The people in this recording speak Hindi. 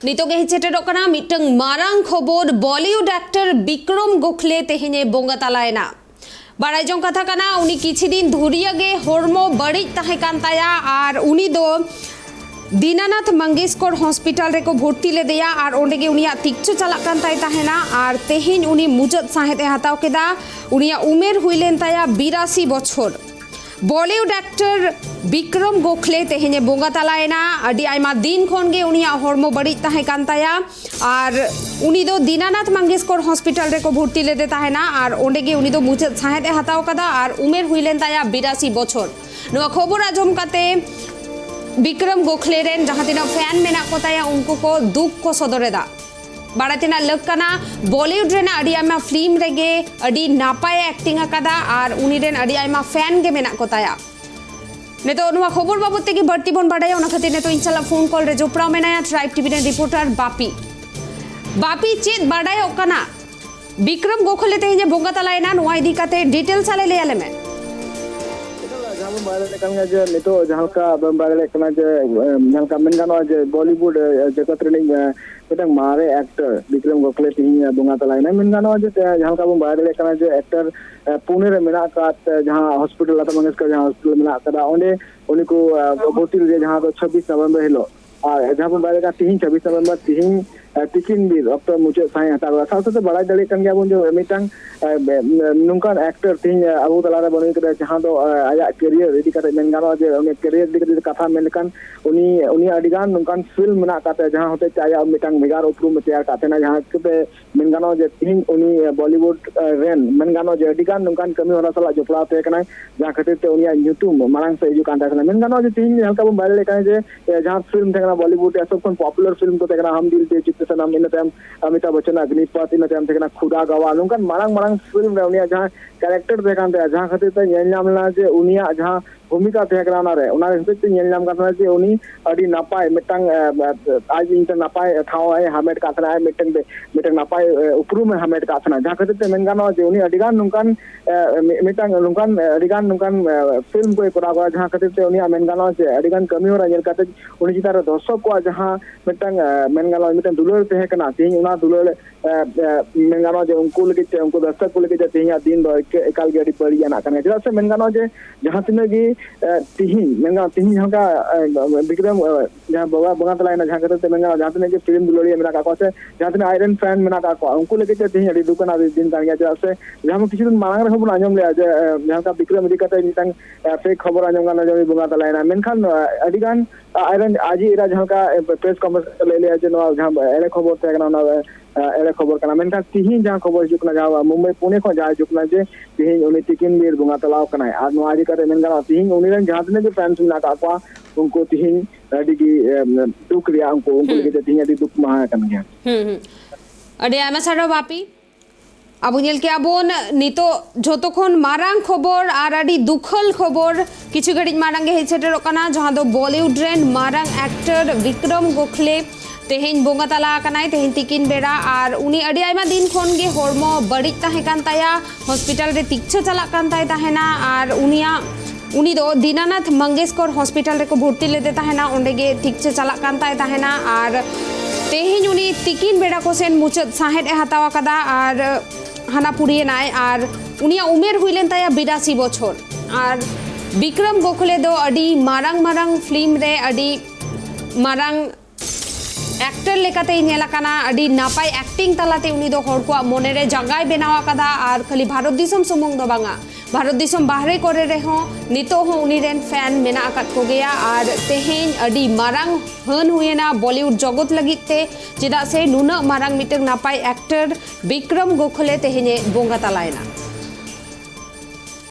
नितो के सेटेरोकना मिटंग मारांग खबर बॉलीवुड एक्टर विक्रम गोखले तेहेने बोंगा तलायना बाराय जों कथा कना उनी किछि दिन धुरिया गे हरमो बड़ी ताहे कान ताया आर उनी दो दीनानाथ मंगेशकर हॉस्पिटल रे को भर्ती ले दिया और ओंडे गे उनिया तिक्चो चला कान ताय ताहेना और तेहिन उनी मुजत साहेते हताव केदा उनिया उमेर हुइलेन ताया 82 बछर बॉलीवुड एक्टर विक्रम गोखले तेहेने बोंगा तलायना अडी आयमा दिन खन गे उनिया हरमो बड़ी ताहे कान ताया और उनी दो दीनानाथ मंगेशकर हॉस्पिटल रे को भर्ती ले दे ताहेना और ओंडे गे उनी दो मुजत साहेते हताव कदा और उमेर हुइलेन ताया 82 बछर नोआ खबर आजम काते विक्रम गोखले रेन जहां तिना फैन मेना को ताया उनको को दुख को सदरेदा बाड़ातेना लकना बॉलीवुड रेना अडी आयमा फिल्म रेगे अडी नापाय एक्टिंग अकादा और उनी रेन अडी आयमा फैन गे मेना को ताया नेतो नोआ खबर बाबत तेगी बर्ती बन बाड़ाया ओना खातिर नेतो इंशाल्लाह फोन कॉल रे जोपड़ा मेनाया ट्राइब टीवी रे रिपोर्टर बापी चेत बाड़ाया ओकना विक्रम गोखले तेहिने बोंगा तलायना नोआ इदी काते डिटेल्स आले ले आले में नितो जहाँ का जहाँ का मेन गाना बॉलीवुड जगत रे मारे एक्टर विक्रम गोखले तीन बोंगा तलायना मेन गाना जहाँ का बारे एक्टर पुणे रे मेना जहाँ हॉस्पिटल लता मंगेशकर जहाँ हॉस्पिटल मेना ओंडे उनी को भर्ती ले जहाँ 26 नवंबर हिलो और जहाँ बन बारे तीन 26 नवंबर तीन तिकिन भी रक्त मुझे साई हतावा साथ बड़ा दड़े कन गया जो मिटांग नुंकान एक्टर तीन अबू तलारे बने करे जहां दो आया करियर इदी कते मेन गानो जे उनी करियर इदी कते कथा मेनकान उनी अडिगान नुंकान फिल्म मना काते जहां होते आया मिटांग मेगार उपरुम तैयार काते ना जहां कते मेन गानो जे तीन उनी बॉलीवुड रेन मेन गानो जे अडिगान नुंकान कमी होला सला जोपड़ा ते कना जहां खातिर ते उनी यूट्यूब मांग से हिजु कांता मेन गानो जे तीन हल्का बन बारे लेका जे जहां फिल्म तेकना बॉलीवुड सब कोन पॉपुलर फिल्म तो तेकना हम दिल दे नाम in time Amitabh Bachchan Agneepath in time थे खुदा गवा नौकान मांग मांग फिल्म रे उनिया जहां कैरेक्टर देखान ते जहां खातिर ते नेल नामला जे उनिया जहां भूमिका तेकना रे उना हिसाब ते नेल नाम कातना जे उनी अडी नापाय मिटांग आज इन नापाय ठाव है हमेट कातना है मिटांग नापाय उपरू में हमेट कातना जहां खातिर ते मेन गानो जे उनी अडिगान नौकान मिटांग नौकान अडिगान नौकान फिल्म को करा जहां खातिर ते उनी मेन गानो जे अडिगान कमी हो रहा काते उनी चितार दर्शक को जहां मिटांग मेन गानो मिटांग दुलर ते कना तीन उना दुलर मेन गानो जे उनको लगे उनको दर्शक को लगे तीन दिन दो एकाल गेडी पड़ी ना कने जरा से मेन गानो जे जहां तिने गी तीन मेन गानो तीन जहां का विक्रम जहां बोगा तलायना जहां करते मेन गानो जहां तिने के फिल्म दुलरिया मेरा का से जहां तिने आयरन फैन मेना का उनको लगे तीन अडी दुकान दिन कान गया जरा से जहां किसी दिन मांग रे हबन आजम ले जहां का विक्रम इदी कते नितंग फेक खबर आजम गाना जो बोगा तलायना मेनखान अडिगान आयरन आजी इरा जहां का प्रेस कॉन्फ्रेंस ले ले जे जहां एरे खबर ते ना एरे खबर कना मेनखान तिहिन जहां खबर जुकना जहां मुंबई पुणे को जा जुकना जे तिहिन उनी तिकिन बीर बोंगा तलाव कना आ नो आजी करे मेन गाना तिहिन उनी रन जहां तने जे फैंस ना का उनको तिहिन अडी दुख रिया उनको लगे तिहिन अडी दुख महा कन गया अडे आमा सारो बापी अब नेल के आबोन नितो जोतोखन मारांग खबर और अडी दुखल खबर किछु घड़ी मारांगे हे सेटेरोकना जहां दो बॉलीवुड रेन मारांग एक्टर विक्रम गोखले तेहेन बोंगा तला कनाय तेहेन तिकिन बेड़ा और उनी अडी आयमा दिन खन गे हरमो बड़ी ताहे कान ताया हॉस्पिटल रे तिक्छो चला कान ताय ताहेना और उनी दो दीनानाथ मंगेशकर हॉस्पिटल रे को भर्ती ले देता है ना ओंडे गे तिक्छो चला कान ताय ताहेना और तेहेन उनी तिकिन बेड़ा को सेन मुचत साहेद ए हतावा कदा और हाना पुड़िए नाय और उनिया उमेर हुइलेन ताया 82 बछर और विक्रम गोखले दो अडी मारांग मारांग फिल्म रे अडी मारांग एक्टर लेकाते नेलाकाना अडी नापाय एक्टिंग तलाते उनी दो हर को मने रे जगाय बेनावा कदा और खाली भारत दिसम सुमुंग दो बांगा भारत दिसम बाहरे करे रे हो नितो हो उनी रेन फैन मेना अकत को गया और तेहेन अडी मारांग हन हुएना बॉलीवुड जगत लगिते चेदा से नुना मारांग मिटक नापाय एक्टर विक्रम गोखले तेहेने बोंगा तलायना।